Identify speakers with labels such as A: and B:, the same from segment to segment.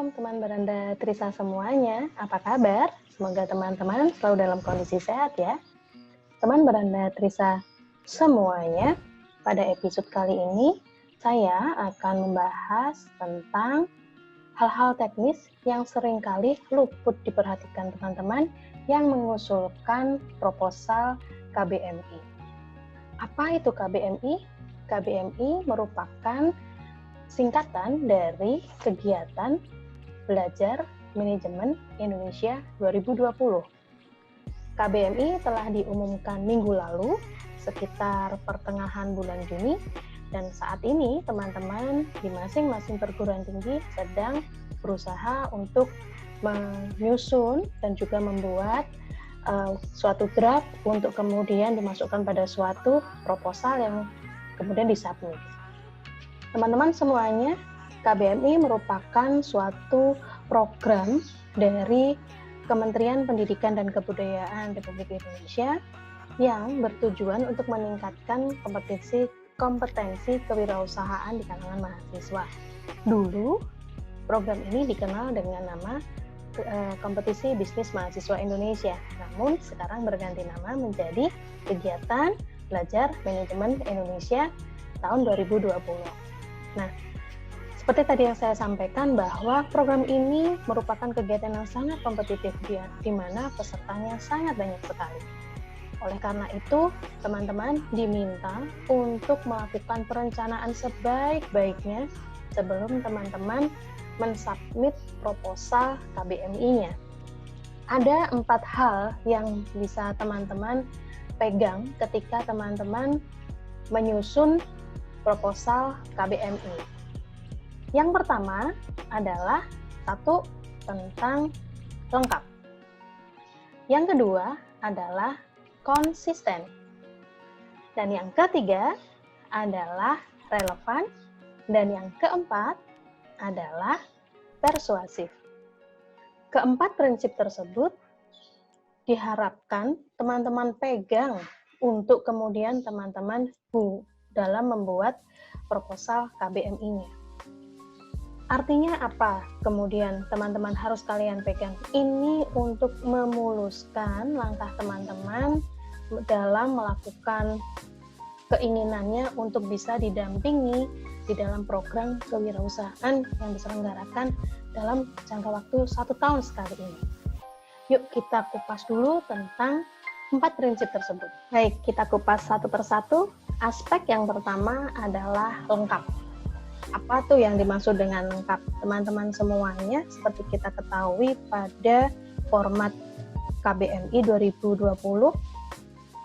A: Shalom teman beranda Trisa semuanya, apa kabar? Semoga teman-teman selalu dalam kondisi sehat ya. Teman beranda Trisa semuanya, pada episode kali ini saya akan membahas tentang hal-hal teknis yang seringkali luput diperhatikan teman-teman yang mengusulkan proposal KBMI. Apa itu KBMI? KBMI merupakan singkatan dari Kegiatan Belajar Manajemen Indonesia 2020. KBMI telah diumumkan minggu lalu sekitar pertengahan bulan Juni, dan saat ini teman-teman di masing-masing perguruan tinggi sedang berusaha untuk menyusun dan juga membuat suatu draft untuk kemudian dimasukkan pada suatu proposal yang kemudian disubmit. Teman-teman semuanya, KBMI merupakan suatu program dari Kementerian Pendidikan dan Kebudayaan Republik Indonesia yang bertujuan untuk meningkatkan kompetensi kewirausahaan di kalangan mahasiswa. Dulu, program ini dikenal dengan nama Kompetisi Bisnis Mahasiswa Indonesia, namun sekarang berganti nama menjadi Kegiatan Belajar Manajemen Indonesia tahun 2020. Nah, seperti tadi yang saya sampaikan bahwa program ini merupakan kegiatan yang sangat kompetitif di mana pesertanya sangat banyak sekali. Oleh karena itu, teman-teman diminta untuk melakukan perencanaan sebaik-baiknya sebelum teman-teman mensubmit proposal KBMI-nya. Ada 4 hal yang bisa teman-teman pegang ketika teman-teman menyusun proposal KBMI. Yang pertama adalah tentang lengkap. Yang kedua adalah konsisten. Dan yang ketiga adalah relevan. Dan yang keempat adalah persuasif. Keempat prinsip tersebut diharapkan teman-teman pegang untuk kemudian teman-teman dalam membuat proposal KBMI-nya. Artinya apa? Kemudian teman-teman harus kalian pegang. Ini untuk memuluskan langkah teman-teman dalam melakukan keinginannya untuk bisa didampingi di dalam program kewirausahaan yang diselenggarakan dalam jangka waktu 1 tahun sekali ini. Yuk kita kupas dulu tentang 4 prinsip tersebut. Baik, kita kupas satu persatu. Aspek yang pertama adalah lengkap. Apa tuh yang dimaksud dengan lengkap? Teman-teman semuanya, seperti kita ketahui pada format KBMI 2020,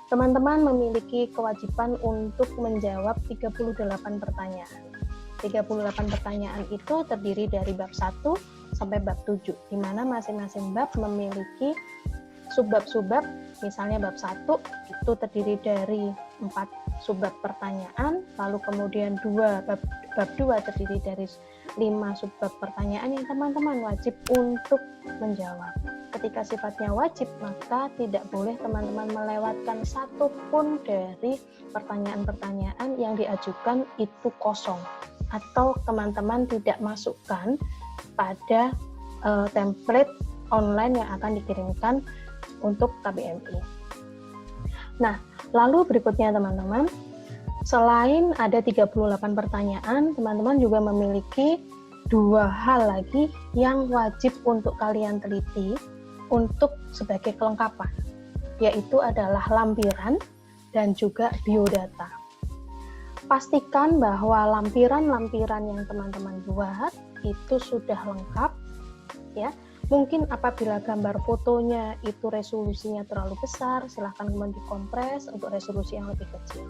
A: teman-teman memiliki kewajiban untuk menjawab 38 pertanyaan. 38 pertanyaan itu terdiri dari bab 1 sampai bab 7, di mana masing-masing bab memiliki subbab-subbab. Misalnya bab 1 itu terdiri dari 4 subbab pertanyaan, lalu kemudian bab 2 terdiri dari 5 subbab pertanyaan yang teman-teman wajib untuk menjawab. Ketika sifatnya wajib, maka tidak boleh teman-teman melewatkan satupun dari pertanyaan-pertanyaan yang diajukan itu kosong, atau teman-teman tidak masukkan pada template online yang akan dikirimkan untuk KBMI. Nah, lalu berikutnya teman-teman, selain ada 38 pertanyaan, teman-teman juga memiliki 2 hal lagi yang wajib untuk kalian teliti untuk sebagai kelengkapan, yaitu adalah lampiran dan juga biodata. Pastikan bahwa lampiran-lampiran yang teman-teman buat itu sudah lengkap, ya. Mungkin apabila gambar fotonya itu resolusinya terlalu besar, silahkan kemudian dikompres untuk resolusi yang lebih kecil.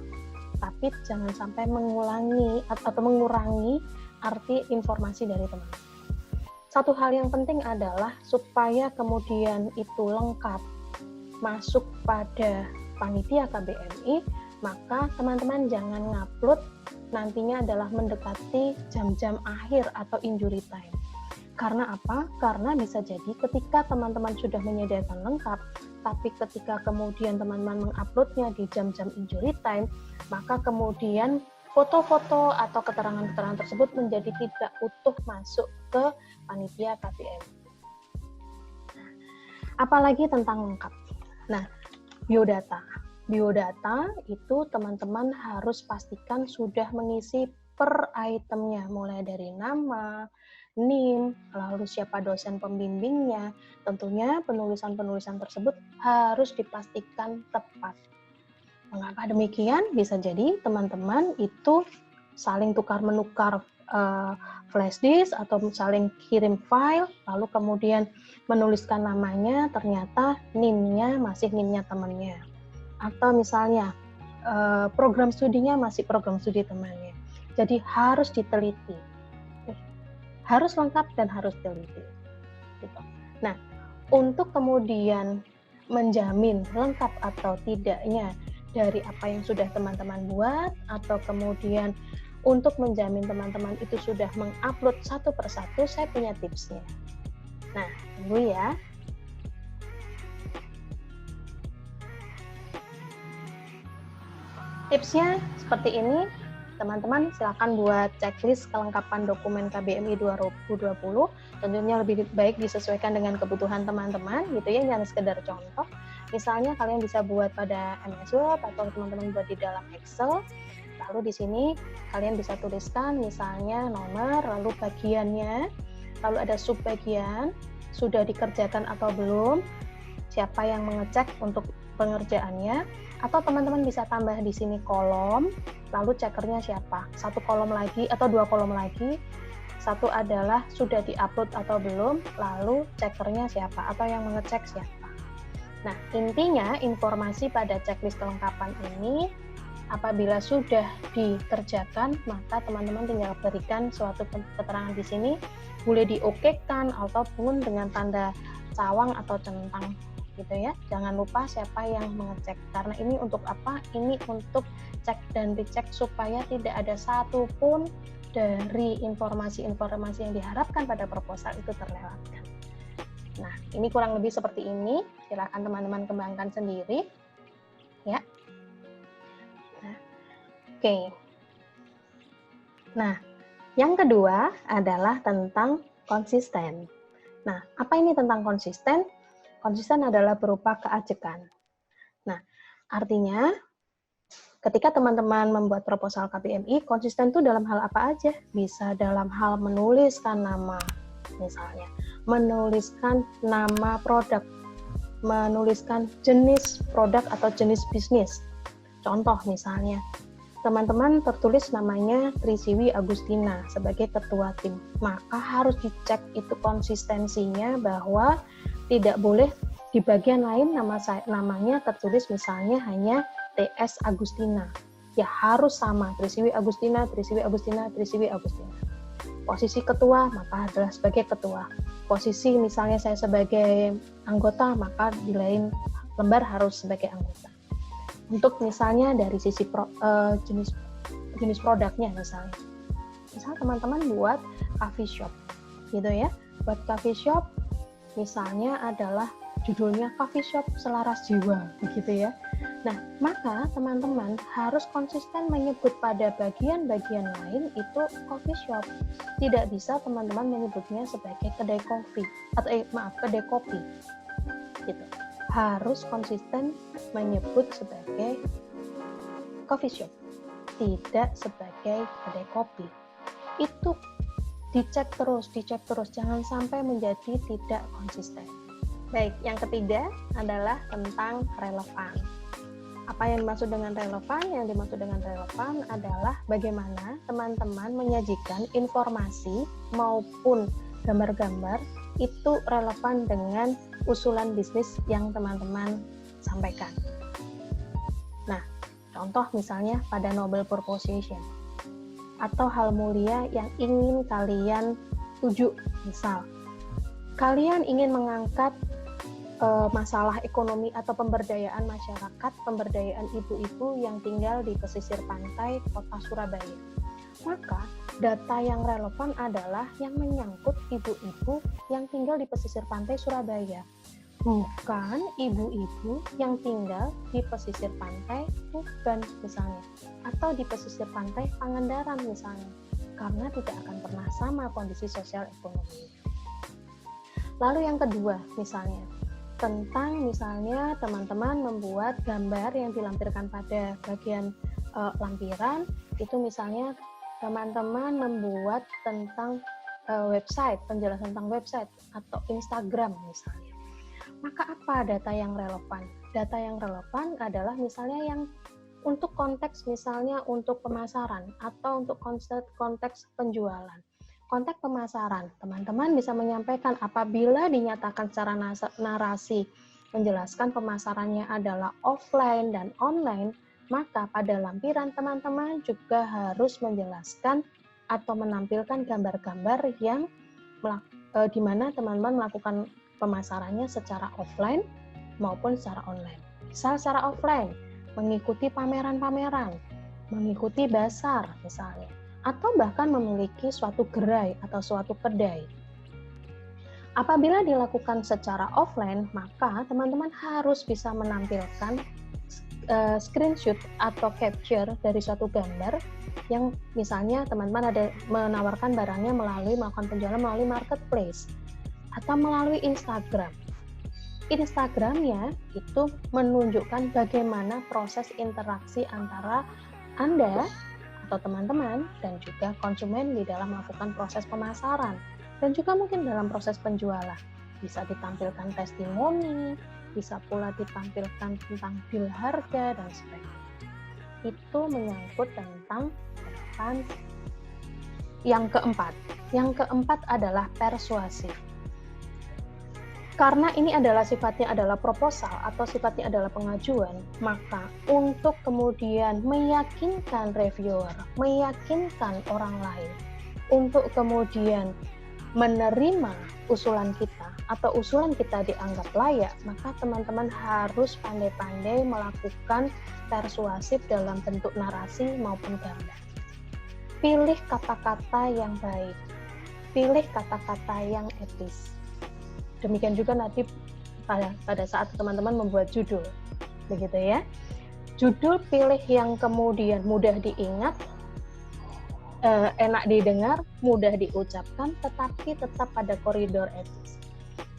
A: Tapi jangan sampai mengurangi arti informasi dari teman-teman. Satu hal yang penting adalah supaya kemudian itu lengkap masuk pada panitia KBMI, maka teman-teman jangan ngupload nantinya adalah mendekati jam-jam akhir atau injury time. Karena apa? Karena bisa jadi ketika teman-teman sudah menyediakan lengkap, tapi ketika kemudian teman-teman menguploadnya di jam-jam injury time, maka kemudian foto-foto atau keterangan-keterangan tersebut menjadi tidak utuh masuk ke panitia KBM. Apalagi tentang lengkap. Nah, biodata. Biodata itu teman-teman harus pastikan sudah mengisi per itemnya, mulai dari nama, NIM, lalu siapa dosen pembimbingnya. Tentunya penulisan-penulisan tersebut harus dipastikan tepat. Mengapa demikian? Bisa jadi teman-teman itu saling tukar-menukar flash disk atau saling kirim file, lalu kemudian menuliskan namanya, ternyata NIM-nya masih NIM-nya temannya. Atau misalnya program studinya masih program studi temannya. Jadi harus diteliti. Harus lengkap dan harus teliti. Gitu. Nah, untuk kemudian menjamin lengkap atau tidaknya dari apa yang sudah teman-teman buat, atau kemudian untuk menjamin teman-teman itu sudah mengupload satu persatu, saya punya tipsnya. Nah, tunggu ya. Tipsnya seperti ini, teman-teman silakan buat checklist kelengkapan dokumen KBMI 2020, tentunya lebih baik disesuaikan dengan kebutuhan teman-teman, gitu ya, jangan sekedar contoh. Misalnya kalian bisa buat pada MS Word atau teman-teman buat di dalam Excel. Lalu di sini kalian bisa tuliskan misalnya nomor, lalu bagiannya, lalu ada subbagian, sudah dikerjakan atau belum, siapa yang mengecek untuk pengerjaannya, atau teman-teman bisa tambah di sini kolom, lalu cekernya siapa, satu kolom lagi atau dua kolom lagi. Satu adalah sudah diupload atau belum, lalu cekernya siapa atau yang mengecek siapa. Nah, intinya informasi pada checklist kelengkapan ini apabila sudah dikerjakan, maka teman-teman tinggal berikan suatu keterangan di sini, boleh di-OK-kan ataupun dengan tanda cawang atau centang, gitu ya. Jangan lupa siapa yang mengecek, karena ini untuk apa? Ini untuk cek dan dicek supaya tidak ada satupun dari informasi-informasi yang diharapkan pada proposal itu terlewatkan. Nah, ini kurang lebih seperti ini. Silakan teman-teman kembangkan sendiri, ya. Nah, oke. Nah, yang kedua adalah tentang konsisten. Nah, apa ini tentang konsisten? Konsisten adalah berupa keajekan. Nah, artinya ketika teman-teman membuat proposal KBMI, konsisten itu dalam hal apa aja? Bisa dalam hal menuliskan nama, misalnya, menuliskan nama produk, menuliskan jenis produk atau jenis bisnis. Contoh misalnya, teman-teman tertulis namanya Trisiwi Agustina sebagai ketua tim, maka harus dicek itu konsistensinya bahwa tidak boleh di bagian lain namanya tertulis misalnya hanya TS Agustina. Ya harus sama, Trisiwi Agustina, Trisiwi Agustina, Trisiwi Agustina. Posisi ketua maka adalah sebagai ketua. Posisi misalnya saya sebagai anggota, maka di lain lembar harus sebagai anggota. Untuk misalnya dari sisi jenis produknya misalnya. Misal teman-teman buat coffee shop, gitu ya. Buat coffee shop misalnya adalah judulnya Coffee Shop Selaras Jiwa, begitu ya. Nah, maka teman-teman harus konsisten menyebut pada bagian-bagian lain itu coffee shop. Tidak bisa teman-teman menyebutnya sebagai kedai kopi atau kedai kopi. Gitu. Harus konsisten menyebut sebagai coffee shop, tidak sebagai kedai kopi. Itu dicek terus, jangan sampai menjadi tidak konsisten. Baik, yang ketiga adalah tentang relevan. Apa yang dimaksud dengan relevan? Yang dimaksud dengan relevan adalah bagaimana teman-teman menyajikan informasi maupun gambar-gambar itu relevan dengan usulan bisnis yang teman-teman sampaikan. Nah, contoh misalnya pada Nobel Proposition atau hal mulia yang ingin kalian tuju. Misal, kalian ingin mengangkat masalah ekonomi atau pemberdayaan masyarakat, pemberdayaan ibu-ibu yang tinggal di pesisir pantai kota Surabaya. Maka data yang relevan adalah yang menyangkut ibu-ibu yang tinggal di pesisir pantai Surabaya. bukan ibu-ibu yang tinggal di pesisir pantai Tuban misalnya, atau di pesisir pantai Pangandaran misalnya, karena tidak akan pernah sama kondisi sosial ekonomi. Lalu yang kedua misalnya, tentang misalnya teman-teman membuat gambar yang dilampirkan pada bagian lampiran, itu misalnya teman-teman membuat tentang website, penjelasan tentang website atau Instagram misalnya. Maka apa data yang relevan? Data yang relevan adalah misalnya yang untuk konteks misalnya untuk pemasaran atau untuk konteks penjualan. Konteks pemasaran, teman-teman bisa menyampaikan apabila dinyatakan secara narasi menjelaskan pemasarannya adalah offline dan online, maka pada lampiran teman-teman juga harus menjelaskan atau menampilkan gambar-gambar yang di mana teman-teman melakukan pemasarannya secara offline maupun secara online. Misal secara offline, mengikuti pameran-pameran, mengikuti bazar misalnya, atau bahkan memiliki suatu gerai atau suatu kedai. Apabila dilakukan secara offline, maka teman-teman harus bisa menampilkan screenshot atau capture dari suatu gambar yang misalnya teman-teman ada menawarkan barangnya melakukan penjualan melalui marketplace atau melalui Instagram. Instagramnya itu menunjukkan bagaimana proses interaksi antara Anda atau teman-teman dan juga konsumen di dalam melakukan proses pemasaran dan juga mungkin dalam proses penjualan. Bisa ditampilkan testimoni, bisa pula ditampilkan tentang bil harga dan sebagainya. Itu menyangkut tentang yang keempat. Yang keempat adalah persuasif. Karena ini adalah sifatnya adalah proposal atau sifatnya adalah pengajuan, maka untuk kemudian meyakinkan reviewer, meyakinkan orang lain, untuk kemudian menerima usulan kita atau usulan kita dianggap layak, maka teman-teman harus pandai-pandai melakukan persuasif dalam bentuk narasi maupun gambar. Pilih kata-kata yang baik, pilih kata-kata yang etis. Demikian juga nanti pada saat teman-teman membuat judul, begitu ya. Judul pilih yang kemudian mudah diingat, enak didengar, mudah diucapkan, tetapi tetap pada koridor etis.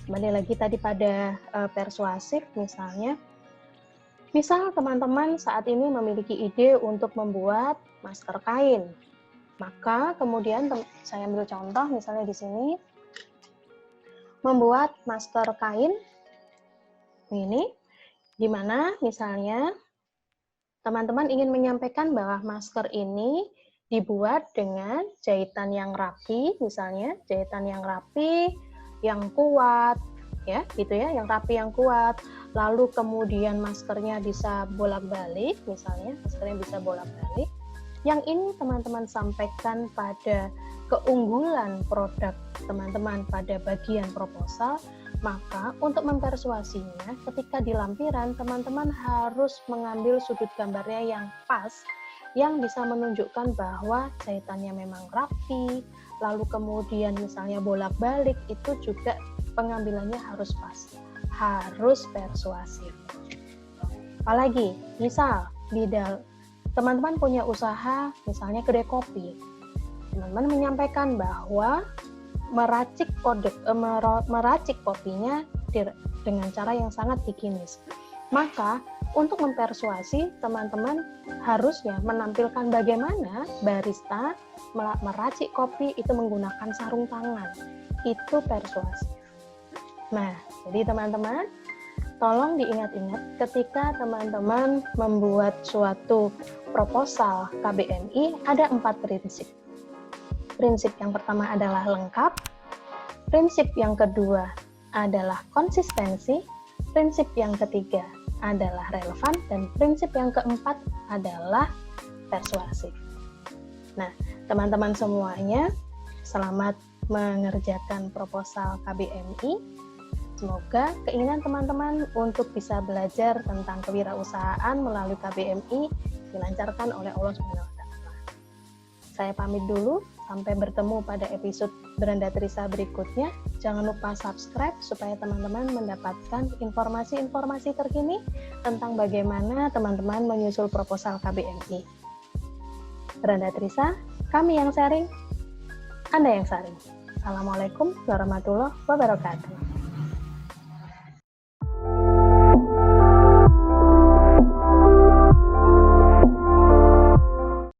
A: Kembali lagi tadi pada persuasif misalnya. Misal teman-teman saat ini memiliki ide untuk membuat masker kain. Maka kemudian saya ambil contoh misalnya di sini, membuat masker kain ini, di mana misalnya teman-teman ingin menyampaikan bahwa masker ini dibuat dengan jahitan yang rapi, misalnya jahitan yang rapi, yang kuat, ya, gitu ya, yang rapi, yang kuat. Lalu kemudian maskernya bisa bolak-balik, misalnya maskernya bisa bolak-balik. Yang ini teman-teman sampaikan pada keunggulan produk teman-teman pada bagian proposal, maka untuk mempersuasinya ketika di lampiran teman-teman harus mengambil sudut gambarnya yang pas, yang bisa menunjukkan bahwa jahitannya memang rapi, lalu kemudian misalnya bolak-balik, itu juga pengambilannya harus pas, harus persuasif. Apalagi, misal teman-teman punya usaha misalnya kedai kopi, teman-teman menyampaikan bahwa meracik kopinya dengan cara yang sangat higienis. Maka untuk mempersuasi teman-teman harusnya menampilkan bagaimana barista meracik kopi itu menggunakan sarung tangan. Itu persuasif. Nah, jadi teman-teman tolong diingat-ingat ketika teman-teman membuat suatu proposal KBMI ada 4 prinsip. Prinsip yang pertama adalah lengkap, prinsip yang kedua adalah konsistensi, prinsip yang ketiga adalah relevan, dan prinsip yang keempat adalah persuasif. Nah, teman-teman semuanya, selamat mengerjakan proposal KBMI. Semoga keinginan teman-teman untuk bisa belajar tentang kewirausahaan melalui KBMI dilancarkan oleh Allah SWT. Saya pamit dulu. Sampai bertemu pada episode Beranda Trisa berikutnya. Jangan lupa subscribe supaya teman-teman mendapatkan informasi-informasi terkini tentang bagaimana teman-teman menyusul proposal KBMI. Beranda Trisa, kami yang sharing, Anda yang sharing. Assalamualaikum warahmatullahi wabarakatuh.